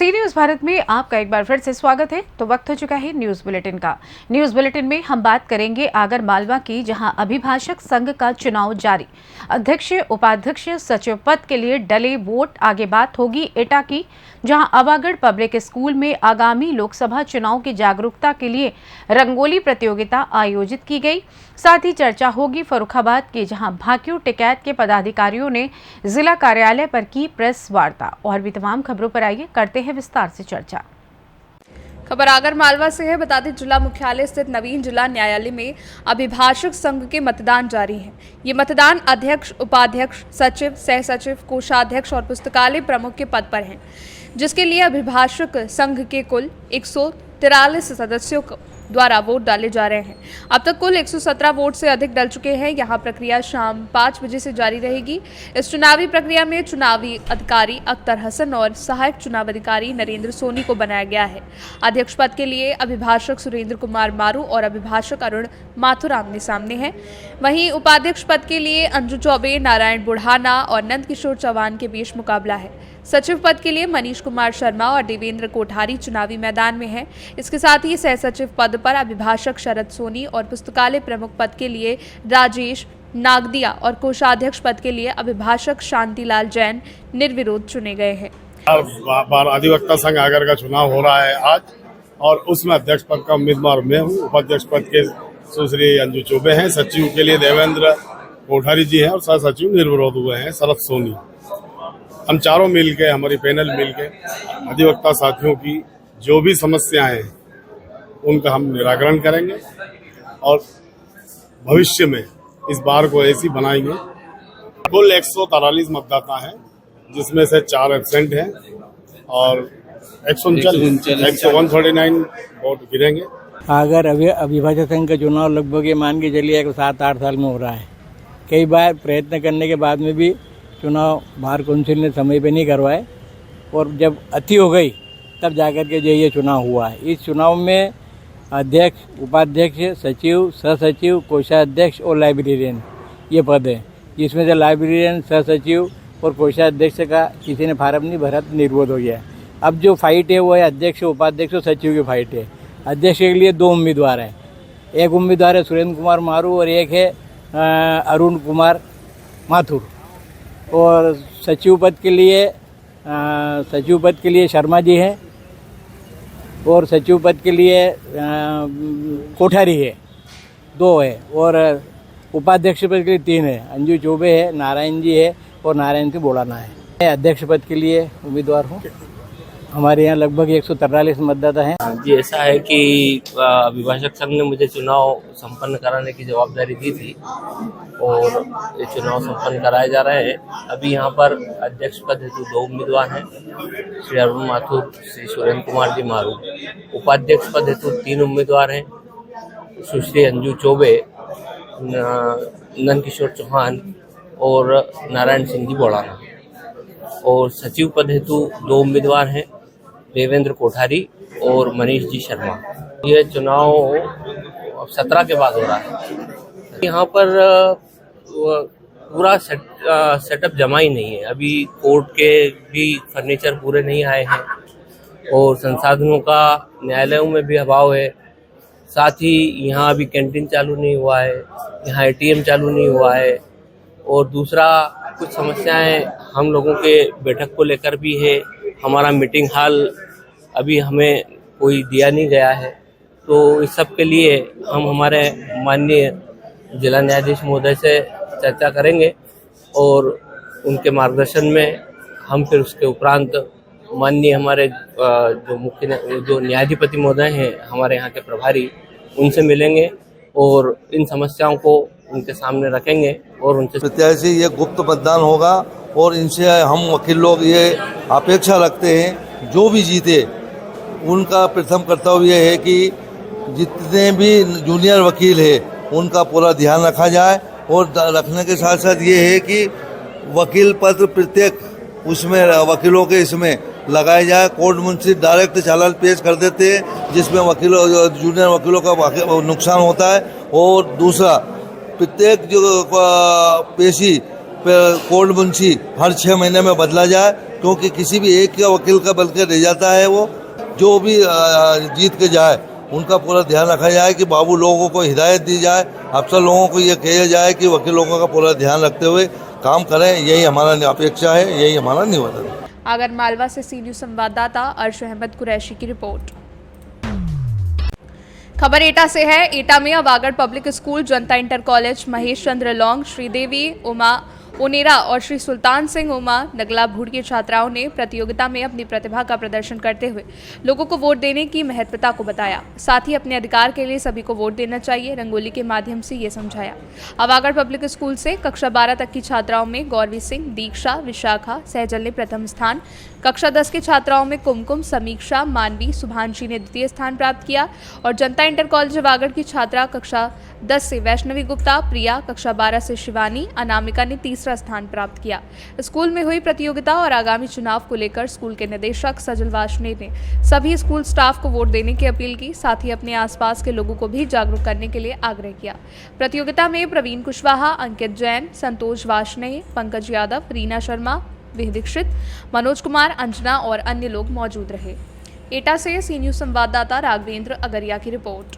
सी news Bharat में आपका एक बार फिर से स्वागत है। तो वक्त हो चुका है न्यूज बुलेटिन का। न्यूज बुलेटिन में हम बात करेंगे आगर मालवा की, जहां अभिभाषक संघ का चुनाव जारी। अध्यक्ष, उपाध्यक्ष, सचिव पद के लिए डले वोट। आगे बात होगी एटा की, जहां अवागढ़ पब्लिक स्कूल में आगामी लोकसभा चुनाव की जागरूकता के लिए रंगोली प्रतियोगिता आयोजित की गई। साथ ही चर्चा होगी फर्रुखाबाद की, जहां भाकियू टिकैत के पदाधिकारियों ने जिला कार्यालय पर की प्रेस वार्ता। और भी तमाम खबरों पर आइए करते हैं विस्तार से चर्चा। खबर आगर मालवा से है। बता दें, जिला मुख्यालय स्थित नवीन जिला न्यायालय में अभिभाषक संघ के मतदान जारी है। ये मतदान अध्यक्ष, उपाध्यक्ष, सचिव, सह सचिव, कोषाध्यक्ष और पुस्तकालय प्रमुख के पद पर है, जिसके लिए अभिभाषक संघ के कुल 143 सदस्यों द्वारा वोट डाले जा रहे हैं। अब तक कुल 117 वोट से अधिक डल चुके हैं। यहाँ प्रक्रिया शाम 5 बजे से जारी रहेगी। इस चुनावी प्रक्रिया में चुनावी अधिकारी अख्तर हसन और सहायक चुनाव अधिकारी नरेंद्र सोनी को बनाया गया है। अध्यक्ष पद के लिए अभिभाषक सुरेंद्र कुमार मारू और अभिभाषक अरुण माथुर आमने सामने हैं। वहीं उपाध्यक्ष पद के लिए अंजू चौबे, नारायण बुढ़ाना और नंद किशोर चौहान के बीच मुकाबला है। सचिव पद के लिए मनीष कुमार शर्मा और देवेंद्र कोठारी चुनावी मैदान में हैं। इसके साथ ही सह सचिव पद पर अभिभाषक शरद सोनी और पुस्तकालय प्रमुख पद के लिए राजेश नागदिया और कोषाध्यक्ष पद के लिए अभिभाषक शांतिलाल जैन निर्विरोध चुने गए हैं। अधिवक्ता संघ आगर का चुनाव हो रहा है आज, और उसमें अध्यक्ष पद का उम्मीदवार मैं हूँ। उपाध्यक्ष पद के सुश्री अंजू चौबे हैं। सचिव के लिए देवेंद्र कोठारी जी हैं और सह सचिव निर्विरोध हुए हैं शरद सोनी। हम चारों मिलके, हमारी पैनल मिलके अधिवक्ता साथियों की जो भी समस्याएं हैं उनका हम निराकरण करेंगे और भविष्य में इस बार को ऐसी बनाएंगे। कुल 143 मतदाता हैं, जिसमें से 4 एब्सेंट हैं और 139 वोट गिरेंगे। अगर अभिभाषक संघ का चुनाव लगभग ये मान के चलिए 7-8 साल में हो रहा है। कई बार प्रयत्न करने के बाद में भी चुनाव बार काउंसिल ने समय पे नहीं करवाए, और जब अति हो गई तब जाकर के ये चुनाव हुआ है। इस चुनाव में अध्यक्ष, उपाध्यक्ष, सचिव, सह सचिव, कोषाध्यक्ष और लाइब्रेरियन ये पद है, जिसमें से लाइब्रेरियन, सह सचिव और कोषाध्यक्ष का किसी ने फार्म नहीं भरा, निर्विरोध हो गया। अब जो फाइट है वो है अध्यक्ष, उपाध्यक्ष और सचिव की फाइट है। अध्यक्ष के लिए 2 उम्मीदवार हैं। एक उम्मीदवार है सुरेंद्र कुमार मारू और एक है अरुण कुमार माथुर। और सचिव पद के लिए शर्मा जी हैं और सचिव पद के लिए कोठारी है, 2 है। और उपाध्यक्ष पद के लिए 3 है, अंजू चौबे है, नारायण जी है और नारायण की बोलाना है। अध्यक्ष पद के लिए उम्मीदवार हूँ। हमारे यहाँ लगभग 143 मतदाता हैं। जी, ऐसा है कि अभिभाषक संघ ने मुझे चुनाव संपन्न कराने की जवाबदारी दी थी और ये चुनाव संपन्न कराए जा रहे हैं। अभी यहाँ पर अध्यक्ष पद हेतु 2 उम्मीदवार हैं, श्री अरुण माथुर, श्री सुरेंद्र कुमार जी मारू। उपाध्यक्ष पद हेतु 3 उम्मीदवार हैं, सुश्री अंजू चौबे, नंद किशोर चौहान और नारायण सिंह जी बोड़ाना। और सचिव पद हेतु 2 उम्मीदवार हैं, देवेंद्र कोठारी और मनीष जी शर्मा। यह चुनाव 17 के बाद हो रहा है। यहाँ पर पूरा सेटअप जमा ही नहीं है। अभी कोर्ट के भी फर्नीचर पूरे नहीं आए हैं और संसाधनों का न्यायालयों में भी अभाव है। साथ ही यहाँ अभी कैंटीन चालू नहीं हुआ है, यहाँ ATM चालू नहीं हुआ है। और दूसरा, कुछ समस्याएं हम लोगों के बैठक को लेकर भी है। हमारा मीटिंग हॉल अभी हमें कोई दिया नहीं गया है। तो इस सब के लिए हम हमारे माननीय जिला न्यायाधीश महोदय से चर्चा करेंगे और उनके मार्गदर्शन में हम फिर उसके उपरांत माननीय हमारे जो न्यायाधिपति महोदय हैं, हमारे यहाँ के प्रभारी, उनसे मिलेंगे और इन समस्याओं को उनके सामने रखेंगे और उनसे प्रत्याशी ये गुप्त मतदान होगा। और इनसे हम वकील लोग ये अपेक्षा रखते हैं जो भी जीते उनका प्रथम कर्तव्य है कि जितने भी जूनियर वकील है उनका पूरा ध्यान रखा जाए। और रखने के साथ साथ ये है कि वकील पत्र प्रत्येक उसमें वकीलों के इसमें लगाया जाए। कोर्ट मुंशी डायरेक्ट चालान पेश कर देते हैं, जिसमें वकीलों, जूनियर वकीलों का नुकसान होता है। और दूसरा, प्रत्येक जो पेशी कोर्ट मुंशी हर 6 महीने में बदला जाए क्योंकि किसी भी एक का वकील का बल्कि रह जाता है, वो जो भी जीत के जाए उनका पूरा ध्यान रखा जाए कि बाबू लोगों को हिदायत दी जाए, अफसर लोगों को ये कहा जाए कि वकीलों का पूरा ध्यान रखते हुए काम करें। यही हमारा अपेक्षा है, यही हमारा निवेदन है। आगर मालवा से सी न्यूज़ संवाददाता अर्श अहमद कुरैशी की रिपोर्ट। खबर एटा से है। एटा में अब आगर पब्लिक स्कूल, जनता इंटर कॉलेज, महेश चंद्र लौंग, श्रीदेवी उमा ओनेरा और श्री सुल्तान सिंह उमा नगला भूड़ की छात्राओं ने प्रतियोगिता में अपनी प्रतिभा का प्रदर्शन करते हुए लोगों को वोट देने की महत्वता को बताया। साथ ही अपने अधिकार के लिए सभी को वोट देना चाहिए, रंगोली के माध्यम से ये समझाया। अब आगर पब्लिक स्कूल से कक्षा 12 तक की छात्राओं में गौरवी सिंह, दीक्षा, विशाखा, सहजल ने प्रथम स्थान, कक्षा 10 की छात्राओं में कुमकुम, समीक्षा, मानवी, सुभांशी ने द्वितीय स्थान प्राप्त किया और जनता इंटर कॉलेज वागड़ की छात्रा कक्षा 10 से वैष्णवी गुप्ता, प्रिया, कक्षा 12 से शिवानी, अनामिका ने तीसरा स्थान प्राप्त किया। स्कूल में हुई प्रतियोगिता और आगामी चुनाव को लेकर स्कूल के निदेशक सजल वार्ष्णेय ने सभी स्कूल स्टाफ को वोट देने की अपील की। साथ ही अपने आसपास के लोगों को भी जागरूक करने के लिए आग्रह किया। प्रतियोगिता में प्रवीण कुशवाहा, अंकित जैन, संतोष वार्ष्णेय, पंकज यादव, रीना शर्मा, विह दीक्षित, मनोज कुमार, अंजना और अन्य लोग मौजूद रहे। एटा से सी न्यूज़ संवाददाता राघवेंद्र अगरिया की रिपोर्ट।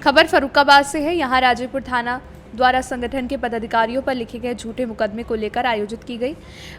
खबर फरुखाबाद से है। यहाँ राजेपुर थाना द्वारा संगठन के पदाधिकारियों पर लिखे गए झूठे मुकदमे को लेकर आयोजित की गई।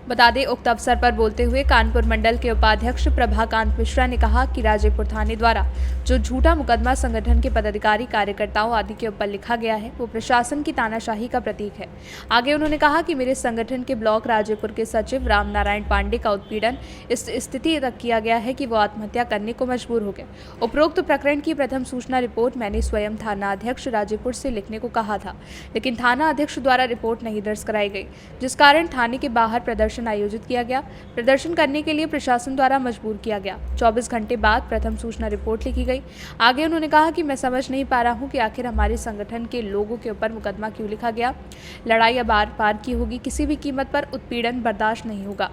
बता दें, उक्त अवसर पर बोलते हुए कानपुर मंडल के उपाध्यक्ष प्रभाकांत मिश्रा ने कहा कि राजेपुर थाने द्वारा जो झूठा मुकदमा संगठन के पदाधिकारी, कार्यकर्ताओं आदि के ऊपर लिखा गया है वो प्रशासन की तानाशाही का प्रतीक है। आगे उन्होंने कहा कि मेरे संगठन के ब्लॉक राजेपुर के सचिव राम नारायण पांडे का उत्पीड़न इस स्थिति तक किया गया है कि वो आत्महत्या करने को मजबूर हो गए। उपरोक्त प्रकरण की प्रथम सूचना रिपोर्ट मैंने स्वयं थाना अध्यक्ष राजेपुर से लिखने को कहा था, लेकिन थाना अध्यक्ष द्वारा रिपोर्ट नहीं दर्ज कराई गई, जिस कारण थाने के बाहर प्रदर्शन आयोजित किया गया। प्रदर्शन करने के लिए प्रशासन द्वारा मजबूर किया गया। 24 घंटे बाद प्रथम सूचना रिपोर्ट लिखी गई। आगे उन्होंने कहा कि मैं समझ नहीं पा रहा हूं कि आखिर हमारे संगठन के लोगों के ऊपर मुकदमा क्यों लिखा गया। लड़ाई अब आर पार की होगी, किसी भी कीमत पर उत्पीड़न बर्दाश्त नहीं होगा।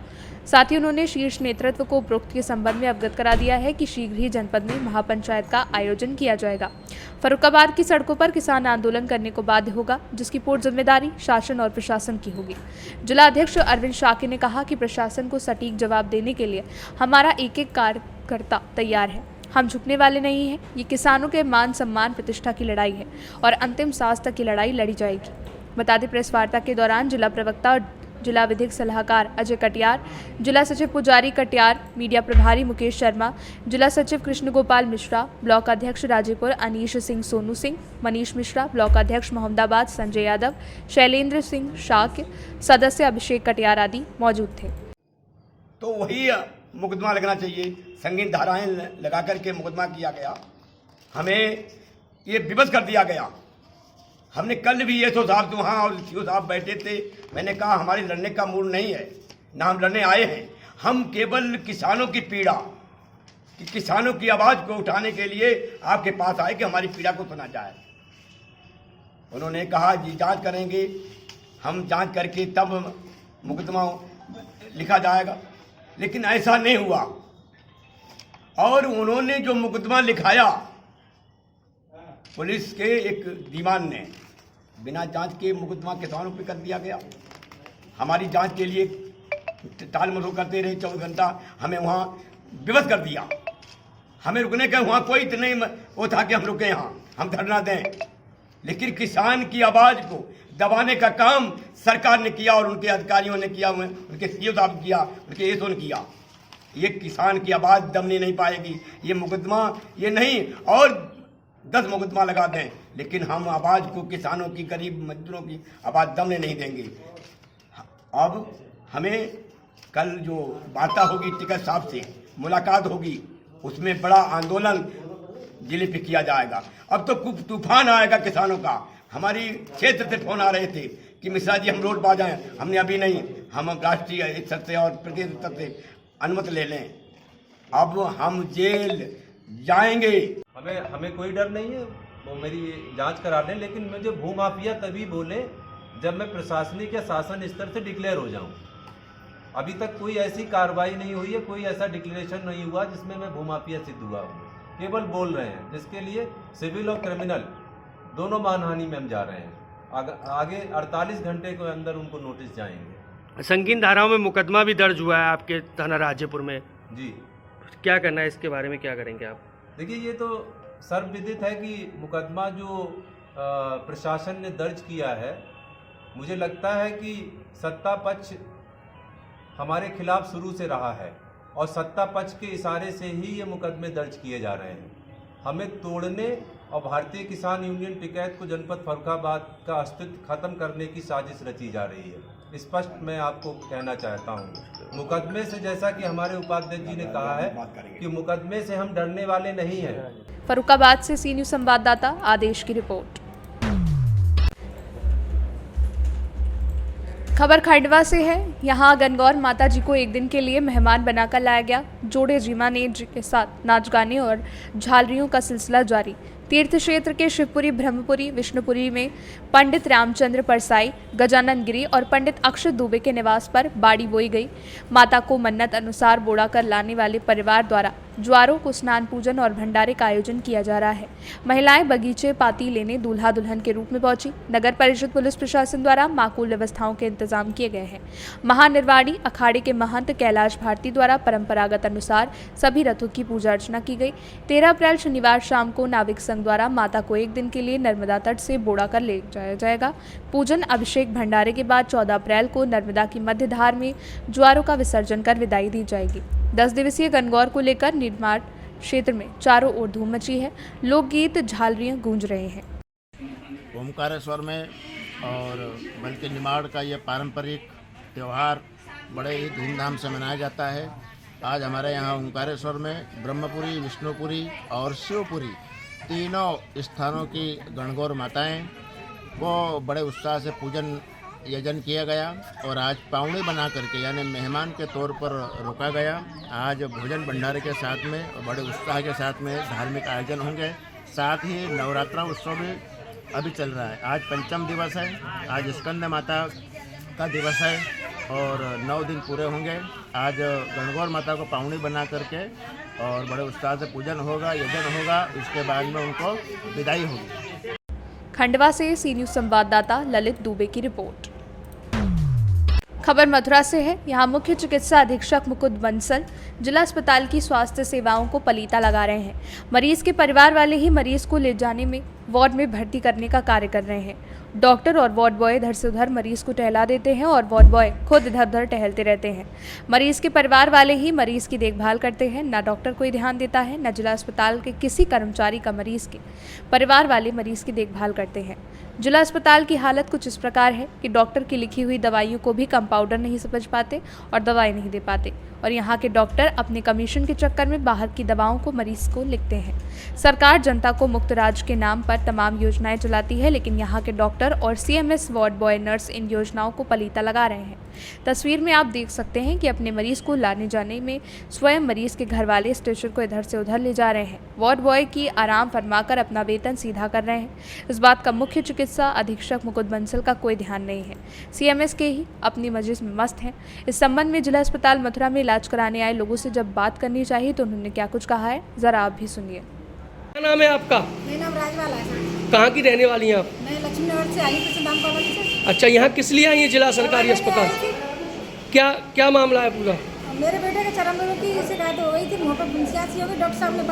साथ ही उन्होंने शीर्ष नेतृत्व को उपरोक्त के संबंध में अवगत करा दिया है कि शीघ्र ही जनपद में महापंचायत का आयोजन किया जाएगा। फरुखाबाद की सड़कों पर किसान आंदोलन करने को बाध्य होगा, जिसकी पूर्ण जिम्मेदारी शासन और प्रशासन की होगी। जिला अध्यक्ष अरविंद शाके ने कहा कि प्रशासन को सटीक जवाब देने के लिए हमारा एक एक कार्यकर्ता तैयार है। हम झुकने वाले नहीं हैं। ये किसानों के मान सम्मान प्रतिष्ठा की लड़ाई है और अंतिम सांस तक की लड़ाई लड़ी जाएगी। बता दें, प्रेस वार्ता के दौरान जिला प्रवक्ता और जिला विधिक सलाहकार अजय कटियार, जिला सचिव पुजारी कटियार, मीडिया प्रभारी मुकेश शर्मा, जिला सचिव कृष्ण गोपाल मिश्रा, ब्लॉक अध्यक्ष राजेपुर अनीश सिंह सोनू सिंह, मनीष मिश्रा, ब्लॉक अध्यक्ष मोहम्मदाबाद संजय यादव, शैलेंद्र सिंह शाक्य, सदस्य अभिषेक कटियार आदि मौजूद थे। तो वही मुकदमा लगना चाहिए, संगीन धाराएं लगा करके मुकदमा किया गया, हमें ये विवश कर दिया गया। हमने कल भी एसओ साहब तो वहाँ और सीओ साहब बैठे थे, मैंने कहा हमारे लड़ने का मूड नहीं है, ना हम लड़ने आए हैं, हम केवल किसानों की पीड़ा, कि किसानों की आवाज़ को उठाने के लिए आपके पास आए कि हमारी पीड़ा को सुना जाए। उन्होंने कहा जी जांच करेंगे, हम जांच करके तब मुकदमा लिखा जाएगा, लेकिन ऐसा नहीं हुआ। और उन्होंने जो मुकदमा लिखाया, पुलिस के एक दीवान ने बिना जांच के मुकदमा किसानों पे कर दिया गया। हमारी जांच के लिए टाल मटोल करते रहे 24 घंटा, हमें वहाँ विवश कर दिया। हमें रुकने का वहाँ कोई नहीं वो था कि हम रुके यहाँ, हम धरना दें, लेकिन किसान की आवाज़ को दबाने का काम सरकार ने किया और उनके अधिकारियों ने किया, उनके सीओ साहब किया, उनके एसओ ने किया। ये किसान की आवाज़ दबने नहीं पाएगी। ये मुकदमा ये नहीं और 10 मुकदमा लगा दें, लेकिन हम आवाज़ को किसानों की, गरीब मजदूरों की आवाज़ दबने नहीं देंगे। अब हमें कल जो वार्ता होगी टिकट साहब से मुलाकात होगी, उसमें बड़ा आंदोलन जिले पे किया जाएगा। अब तो तूफान आएगा किसानों का। हमारी क्षेत्र से फोन आ रहे थे कि मिश्रा जी हम रोड पा जाएं, हमने अभी नहीं, हम राष्ट्रीय स्तर से और प्रदेश स्तर से अनुमति ले लें। अब हम जेल जाएंगे। हमें कोई डर नहीं है, वो मेरी जांच करा दें, लेकिन मुझे भूमाफिया तभी बोले जब मैं प्रशासनिक या शासन स्तर से डिक्लेयर हो जाऊं। अभी तक कोई ऐसी कार्रवाई नहीं हुई है, कोई ऐसा डिक्लेरेशन नहीं हुआ जिसमें मैं भूमाफिया सिद्ध हुआ हूँ। केवल बोल रहे हैं, जिसके लिए सिविल और क्रिमिनल दोनों मानहानि में हम जा रहे हैं। आगे 48 घंटे के अंदर उनको नोटिस जाएंगे। संगीन धाराओं में मुकदमा भी दर्ज हुआ है आपके थाना राज्यपुर में जी, क्या करना है इसके बारे में, क्या करेंगे आप? देखिए ये तो सर्वविदित है कि मुकदमा जो प्रशासन ने दर्ज किया है, मुझे लगता है कि सत्ता पक्ष हमारे खिलाफ शुरू से रहा है और सत्ता पक्ष के इशारे से ही ये मुकदमे दर्ज किए जा रहे हैं। हमें तोड़ने और भारतीय किसान यूनियन टिकैत को जनपद फर्रुखाबाद का अस्तित्व खत्म करने की साजिश रची जा रही है। स्पष्ट मैं आपको कहना चाहता हूँ, मुकदमे से, जैसा कि हमारे उपाध्यक्ष जी ने कहा है कि मुकदमे से हम डरने वाले नहीं हैं। फर्रुखाबाद से सी न्यूज़ संवाददाता आदेश की रिपोर्ट। खबर खंडवा से है। यहाँ गणगौर माता जी को एक दिन के लिए मेहमान बनाकर लाया गया। जोड़े जीमा ने जी के साथ नाच गाने और झालरियों का सिलसिला जारी। तीर्थ क्षेत्र के शिवपुरी, ब्रह्मपुरी, विष्णुपुरी में पंडित रामचंद्र परसाई, गजानन गिरी और पंडित अक्षत दुबे के निवास पर बाड़ी बोई गई। माता को मन्नत अनुसार बोड़ा कर लाने वाले परिवार द्वारा ज्वारों को स्नान, पूजन और भंडारे का आयोजन किया जा रहा है। महिलाएं बगीचे पाती लेने दूल्हा दुल्हन के रूप में पहुंची। नगर परिषद पुलिस प्रशासन द्वारा माकूल व्यवस्थाओं के इंतजाम किए गए हैं। महानिर्वाणी अखाड़े के महंत कैलाश भारती द्वारा परंपरागत अनुसार सभी रथों की पूजा अर्चना की गई। 13 अप्रैल शनिवार शाम को नाविक संघ द्वारा माता को एक दिन के लिए नर्मदा तट से बोड़ा कर ले जाया जाएगा। पूजन, अभिषेक, भंडारे के बाद 14 अप्रैल को नर्मदा की मध्य धार में ज्वारों का विसर्जन कर विदाई दी जाएगी। 10 दिवसीय गणगौर को लेकर निर्माण क्षेत्र में चारों ओर धूम मची है। लोकगीत, झालरियां गूंज रहे हैं। ओमकारेश्वर में और बल्कि निमाड़ का ये पारंपरिक त्यौहार बड़े ही धूमधाम से मनाया जाता है। आज हमारे यहाँ ओमकारेश्वर में ब्रह्मपुरी, विष्णुपुरी और शिवपुरी तीनों स्थानों की गणगौर माताएं को बड़े उत्साह से पूजन यजन किया गया और आज पावनी बना करके यानी मेहमान के तौर पर रोका गया। आज भोजन भंडारे के साथ में और बड़े उत्साह के साथ में धार्मिक आयोजन होंगे। साथ ही नवरात्रा उत्सव भी अभी चल रहा है। आज पंचम दिवस है, आज स्कंद माता का दिवस है और 9 दिन पूरे होंगे। आज गणगौर माता को पावनी बना करके और बड़े उत्साह से पूजन होगा, यजन होगा। इसके बाद में उनको विदाई होगी। खंडवा से सी न्यूज़ संवाददाता ललित दुबे की रिपोर्ट। खबर मथुरा से है। यहाँ मुख्य चिकित्सा अधीक्षक मुकुंद बंसल जिला अस्पताल की स्वास्थ्य सेवाओं को पलीता लगा रहे हैं। मरीज के परिवार वाले ही मरीज को ले जाने में वार्ड में भर्ती करने का कार्य कर रहे हैं। डॉक्टर और वार्ड बॉय इधर से उधर मरीज को टहला देते हैं और वार्ड बॉय खुद इधर उधर टहलते रहते हैं। मरीज के परिवार वाले ही मरीज की देखभाल करते हैं। न डॉक्टर कोई ध्यान देता है, न जिला अस्पताल के किसी कर्मचारी का मरीज के परिवार वाले मरीज की देखभाल करते हैं। जिला अस्पताल की हालत कुछ इस प्रकार है कि डॉक्टर की लिखी हुई दवाइयों को भी कंपाउंडर नहीं समझ पाते और दवाई नहीं दे पाते और यहाँ के डॉक्टर अपने कमीशन के चक्कर में बाहर की दवाओं को मरीज को लिखते हैं। सरकार जनता को मुक्त राज के नाम पर तमाम योजनाएं चलाती है, लेकिन यहाँ के डॉक्टर और सीएमएस, वार्ड बॉय, नर्स इन योजनाओं को पलीता लगा रहे हैं। तस्वीर में आप देख सकते हैं कि अपने मरीज को लाने जाने में स्वयं मरीज के घर वाले स्ट्रेचर को इधर से उधर ले जा रहे हैं। वार्ड बॉय की आराम फरमाकर अपना वेतन सीधा कर रहे हैं। इस बात का मुख्य चिकित्सा अधीक्षक मुकुंद बंसल का कोई ध्यान नहीं है। सीएमएस के ही अपनी मजलिस में मस्त हैं। इस संबंध में जिला अस्पताल मथुरा में इलाज कराने आए लोगों से जब बात करनी चाहिए तो उन्होंने क्या कुछ कहा है, जरा आप भी सुनिए। क्या नाम है आपका? मेरा नाम राजवाला है सर। कहाँ की रहने वाली हैं आप? मैं लक्ष्मी नगर से आई हूँ। अच्छा, यहाँ किस लिए आई हैं जिला सरकारी अस्पताल? क्या मामला है पूरा? मेरे बेटे के चरम रोग की शिकायत हो गई थी, मुँह पर फुंसियासी हो गई। डॉक्टर साहब ने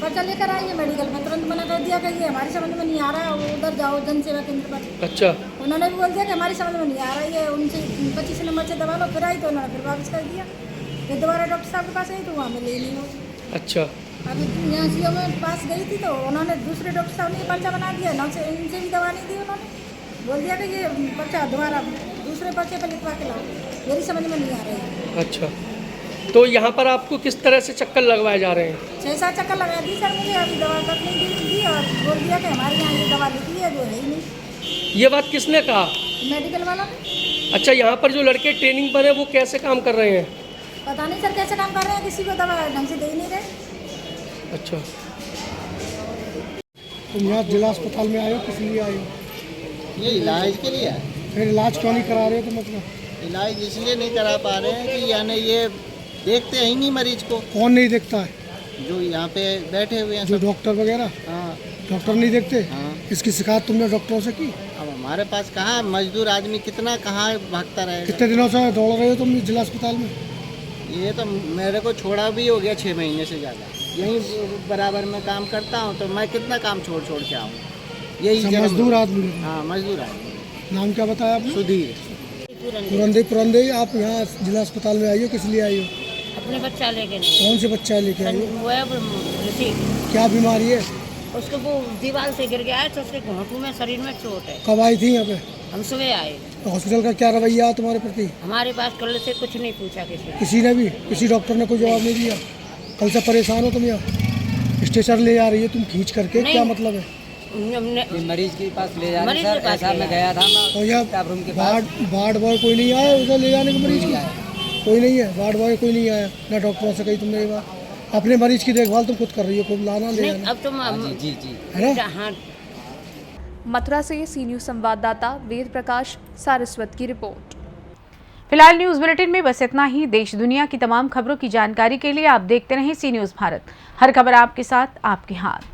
पर्चा लेकर आई है मेडिकल में, तुरंत मना कर दिया कि ये हमारी समझ में नहीं आ रहा है, उधर जाओ जन सेवा केंद्र पर। अच्छा, उन्होंने भी बोल दिया कि हमारी समझ में नहीं आ रहा है, ये उनसे 25 नंबर से दवा लो। फिर आई तो उन्होंने फिर वापस कर दिया। फिर दोबारा डॉक्टर साहब के पास आई तो वहाँ में ले ली हो। अच्छा, अभी यहाँ सीओ में पास गई थी तो उन्होंने दूसरे डॉक्टर साहब ने पर्चा बना दिया ना, इनसे भी दवा नहीं दी। उन्होंने बोल दिया कि ये पर्चा दोबारा दूसरे पर्चे पर लिखवा के लाओ, मेरी समझ में नहीं आ रही है। अच्छा, तो यहाँ पर आपको किस तरह से चक्कर लगवाए जा रहे हैं? 6-7 चक्कर लगा दी सर मुझे, अभी दवा तक नहीं दी और बोल दिया कि हमारे यहाँ ये दवा लिखी है जो है ही नहीं। ये बात किसने कहा? मेडिकल वाला ने। अच्छा, यहाँ पर जो लड़के ट्रेनिंग पर हैं वो कैसे काम कर रहे हैं? पता नहीं सर कैसे काम कर रहे हैं, किसी को दवा ढंग से दे ही नहीं रहे। अच्छा, तुम यहाँ जिला अस्पताल में आए हो, किस लिए आए हो? ये इलाज के लिए है। फिर इलाज क्यों नहीं करा रहे हो? तो मतलब इलाज इसलिए नहीं करा पा रहे हैं कि यानी ये देखते ही नहीं मरीज को। कौन नहीं देखता है? जो यहाँ पे बैठे हुए हैं जो डॉक्टर वगैरह। हाँ, डॉक्टर नहीं देखते। हाँ। इसकी शिकायत तुमने डॉक्टरों से की? हमारे पास कहाँ मजदूर आदमी कितना कहाँ भागता रहेगा। कितने दिनों से दौड़ रहे हो तुम जिला अस्पताल में? ये तो मेरे को छोड़ा भी हो गया 6 महीने से ज़्यादा। यहीं बराबर में काम करता हूँ तो मैं कितना काम छोड़ के आऊँ। यही मजदूर आदमी? हाँ मजदूर आदमी। नाम क्या बताया आपने? सुधीर पुरंदे। आप यहाँ जिला अस्पताल में आई हो, किस लिए आई हो? अपने बच्चा लेके। कौन से बच्चा लेके आई हो? वो है क्या बीमारी है उसको? वो दीवार से गिर गया है तो उसके घोंटू में शरीर में चोट है। कब आई थी यहाँ पे? हम सुबह आए। तो हॉस्पिटल का क्या रवैया है तुम्हारे प्रति? हमारे पास कल से कुछ नहीं पूछा किसी ने भी? किसी डॉक्टर ने कोई जवाब नहीं दिया? कल से परेशान हो तुम? यहाँ स्टेशन ले जा रही है तुम खींच करके, क्या मतलब है? मरीज के पास ले जाने सर, ऐसा मैं गया था और यहाँ वार्ड बॉय कोई नहीं आया उधर ले जाने के? मरीज की कोई नहीं है, वार्ड बॉय कोई नहीं आया ना? डॉक्टरों से कही तुमने ये बात? अपने मरीज की देखभाल तुम खुद कर रही हो, खुद लाना ले जाना। अब तुम जी है ना? हाँ। मथुरा से सी न्यूज़ संवाददाता वेद प्रकाश सारस्वत की रिपोर्ट। फिलहाल न्यूज बुलेटिन में बस इतना ही। देश दुनिया की तमाम खबरों की जानकारी के लिए आप देखते रहें सी न्यूज़ भारत। हर खबर आपके साथ, आपके हाथ।